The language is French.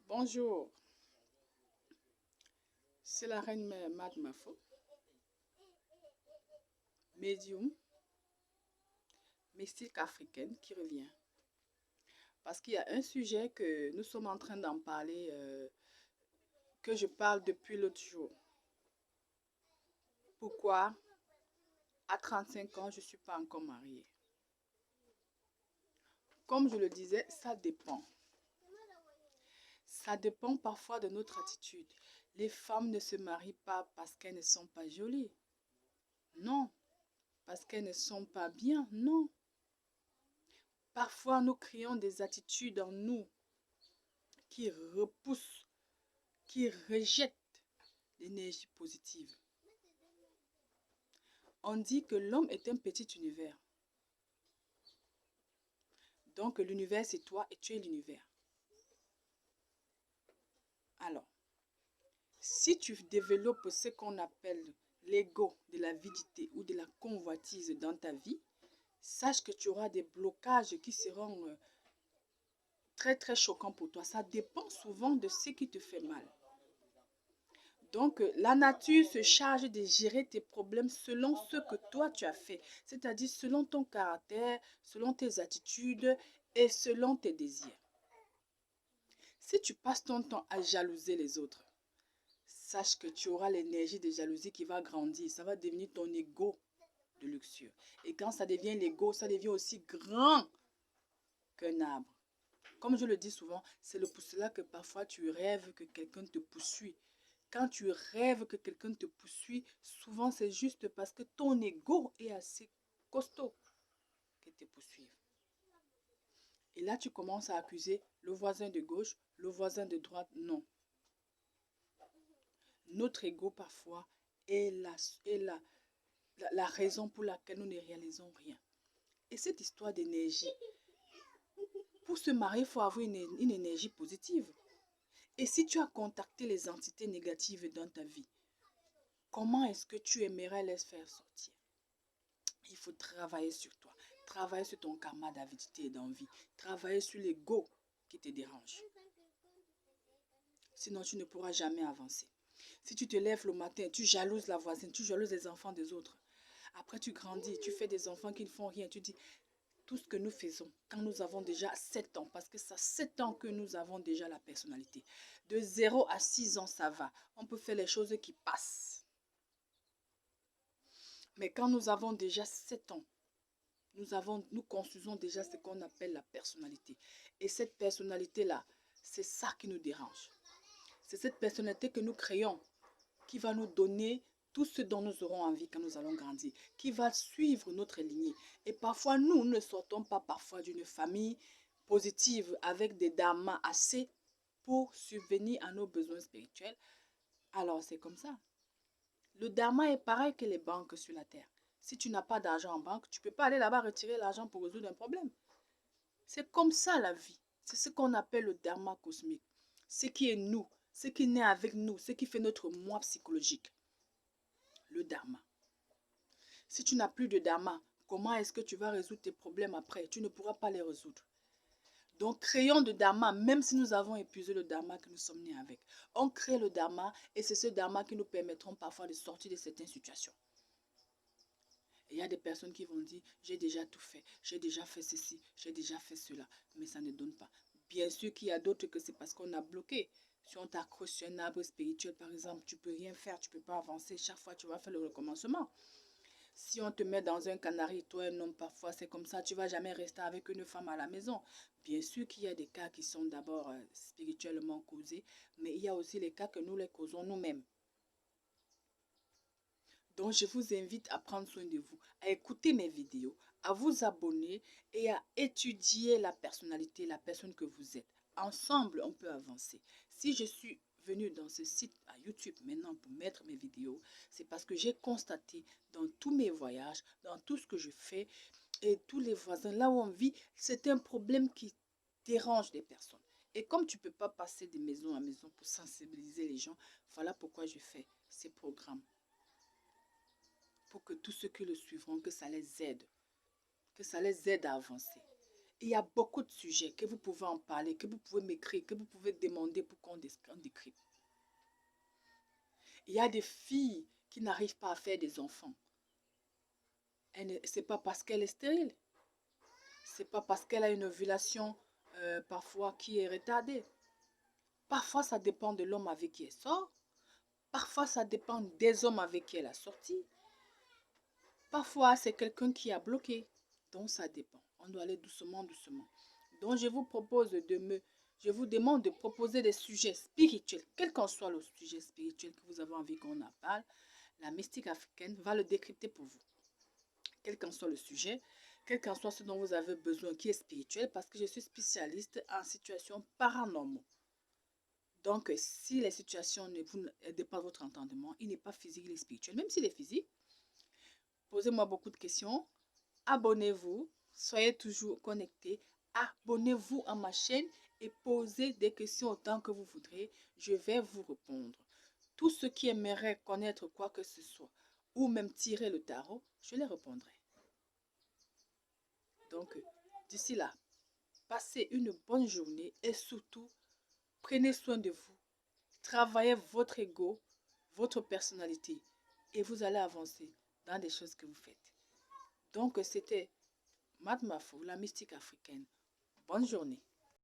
Bonjour, c'est la reine Mad Mafo, médium, mystique africaine qui revient. Parce qu'il y a un sujet que nous sommes en train d'en parler, que je parle depuis l'autre jour. Pourquoi à 35 ans, je ne suis pas encore mariée? Comme je le disais, ça dépend. Ça dépend parfois de notre attitude. Les femmes ne se marient pas parce qu'elles ne sont pas jolies. Non. Parce qu'elles ne sont pas bien. Non. Parfois, nous créons des attitudes en nous qui repoussent, qui rejettent l'énergie positive. On dit que l'homme est un petit univers. Donc, l'univers, c'est toi et tu es l'univers. Alors, si tu développes ce qu'on appelle l'ego de l'avidité ou de la convoitise dans ta vie, sache que tu auras des blocages qui seront très, très choquants pour toi. Ça dépend souvent de ce qui te fait mal. Donc, la nature se charge de gérer tes problèmes selon ce que toi tu as fait, c'est-à-dire selon ton caractère, selon tes attitudes et selon tes désirs. Si tu passes ton temps à jalouser les autres, sache que tu auras l'énergie de jalousie qui va grandir. Ça va devenir ton ego de luxure. Et quand ça devient l'ego, ça devient aussi grand qu'un arbre. Comme je le dis souvent, c'est pour cela que parfois tu rêves que quelqu'un te poursuit. Quand tu rêves que quelqu'un te poursuit, souvent c'est juste parce que ton ego est assez costaud qu'il te poursuive. Et là, tu commences à accuser le voisin de gauche, le voisin de droite. Non. Notre ego, parfois, est la raison pour laquelle nous ne réalisons rien. Et cette histoire d'énergie, pour se marier, il faut avoir une énergie positive. Et si tu as contacté les entités négatives dans ta vie, comment est-ce que tu aimerais les faire sortir? Il faut travailler sur toi, travailler sur ton karma d'avidité et d'envie, travailler sur l'ego qui te dérange. Sinon, tu ne pourras jamais avancer. Si tu te lèves le matin, tu jalouses la voisine, tu jalouses les enfants des autres. Après, tu grandis, tu fais des enfants qui ne font rien. Tu dis, tout ce que nous faisons quand nous avons déjà 7 ans, parce que ça 7 ans que nous avons déjà la personnalité. De 0 à 6 ans, ça va. On peut faire les choses qui passent. Mais quand nous avons déjà 7 ans, nous construisons déjà ce qu'on appelle la personnalité. Et cette personnalité-là, c'est ça qui nous dérange. C'est cette personnalité que nous créons qui va nous donner tout ce dont nous aurons envie quand nous allons grandir, qui va suivre notre lignée. Et parfois, nous ne sortons pas parfois d'une famille positive avec des dharmas assez pour subvenir à nos besoins spirituels. Alors, c'est comme ça. Le dharma est pareil que les banques sur la terre. Si tu n'as pas d'argent en banque, tu ne peux pas aller là-bas retirer l'argent pour résoudre un problème. C'est comme ça la vie. C'est ce qu'on appelle le dharma cosmique. Ce qui est nous, ce qui naît avec nous, ce qui fait notre moi psychologique. Le dharma. Si tu n'as plus de dharma, comment est-ce que tu vas résoudre tes problèmes après? Tu ne pourras pas les résoudre. Donc, créons de dharma, même si nous avons épuisé le dharma que nous sommes nés avec. On crée le dharma et c'est ce dharma qui nous permettront parfois de sortir de certaines situations. Et il y a des personnes qui vont dire, j'ai déjà tout fait, j'ai déjà fait ceci, j'ai déjà fait cela, mais ça ne donne pas. Bien sûr qu'il y a d'autres que c'est parce qu'on a bloqué. Si on t'accroche sur un arbre spirituel, par exemple, tu ne peux rien faire, tu ne peux pas avancer. Chaque fois, tu vas faire le recommencement. Si on te met dans un canari, toi un homme, parfois c'est comme ça, tu ne vas jamais rester avec une femme à la maison. Bien sûr qu'il y a des cas qui sont d'abord spirituellement causés, mais il y a aussi les cas que nous les causons nous-mêmes. Donc je vous invite à prendre soin de vous, à écouter mes vidéos, à vous abonner et à étudier la personnalité, la personne que vous êtes. Ensemble, on peut avancer. Si je suis venue dans ce site à YouTube maintenant pour mettre mes vidéos, c'est parce que j'ai constaté dans tous mes voyages, dans tout ce que je fais et tous les voisins, là où on vit, c'est un problème qui dérange des personnes. Et comme tu ne peux pas passer de maison à maison pour sensibiliser les gens, voilà pourquoi je fais ces programmes. Pour que tous ceux qui le suivront, que ça les aide à avancer. Il y a beaucoup de sujets que vous pouvez en parler, que vous pouvez m'écrire, que vous pouvez demander pour qu'on décrypte. Il y a des filles qui n'arrivent pas à faire des enfants. Ce n'est pas parce qu'elle est stérile. Ce n'est pas parce qu'elle a une ovulation parfois qui est retardée. Parfois, ça dépend de l'homme avec qui elle sort. Parfois, ça dépend des hommes avec qui elle a sorti. Parfois, c'est quelqu'un qui a bloqué. Donc, ça dépend. On doit aller doucement, doucement. Donc, je vous demande de proposer des sujets spirituels, quel qu'en soit le sujet spirituel que vous avez envie qu'on en parle. La mystique africaine va le décrypter pour vous. Quel qu'en soit le sujet, quel qu'en soit ce dont vous avez besoin qui est spirituel, parce que je suis spécialiste en situations paranormales. Donc, si les situations ne dépassent votre entendement, il n'est pas physique, il est spirituel. Même s'il est physique, posez-moi beaucoup de questions. Abonnez-vous, soyez toujours connectés. Abonnez-vous à ma chaîne et posez des questions autant que vous voudrez. Je vais vous répondre. Tous ceux qui aimeraient connaître quoi que ce soit ou même tirer le tarot, je les répondrai. Donc, d'ici là, passez une bonne journée et surtout, prenez soin de vous. Travaillez votre ego, votre personnalité et vous allez avancer dans des choses que vous faites. Donc, c'était Mad Mafo, la mystique africaine. Bonne journée.